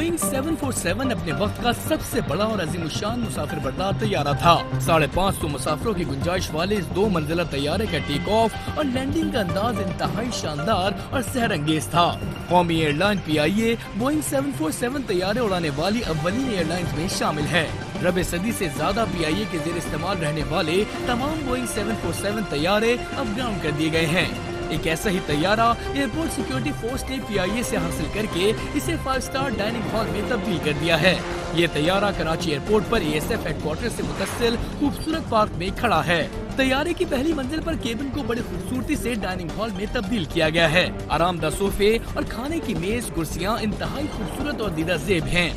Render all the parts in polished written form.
Boeing 747 अपने वक्त का सबसे बड़ा और अजीमुशान मुसाफिर बरदार तैयारा था। 550 मुसाफिरों की गुंजाइश वाले इस 2 मंजिला तैयारे का टेक ऑफ और लैंडिंग का अंदाज इंतहाई शानदार और सहरंगेज था। कौमी एयरलाइन PIA बोइंग 747 तैयारे उड़ाने वाली अव्वलीन एयरलाइंस में शामिल है। रबे सदी से ज्यादा PIA के जेर इस्तेमाल रहने वाले तमाम बोइंग 747 तैयारे अब ग्राउंड कर दिए गए हैं। एक ऐसा ही तैयारा एयरपोर्ट सिक्योरिटी फोर्स ने PIA से हासिल करके इसे 5 स्टार डाइनिंग हॉल में तब्दील कर दिया है। ये तैयारा कराची एयरपोर्ट पर ASF हेडक्वार्टर से मुतस्सिल खूबसूरत पार्क में खड़ा है। तैयारे की पहली मंजिल पर केबिन को बड़ी खूबसूरती से डाइनिंग हॉल में तब्दील किया गया है। आरामदाह सोफे और खाने की मेज कुर्सियाँ इंतहाई खूबसूरत और दीदा ज़ेब हैं।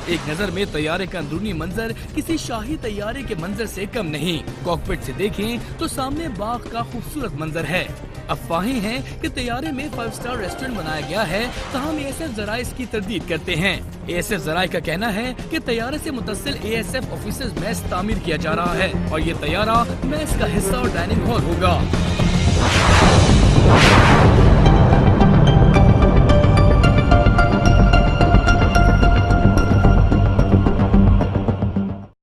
एक नजर में तैयारे का अंदरूनी मंजर किसी शाही तैयारे के मंजर से कम नहीं। कॉकपिट से देखें तो सामने बाग का खूबसूरत मंजर है। अफवाहें हैं कि तैयारे में 5 स्टार रेस्टोरेंट बनाया गया है, तमाम ASF जराये इसकी तरदीद करते हैं। ASF जराये का कहना है कि तैयारे से मुतस्सिल ASF ऑफिसर्स मैस तामीर किया जा रहा है और ये तैयारा मैस का हिस्सा और डाइनिंग हॉल होगा।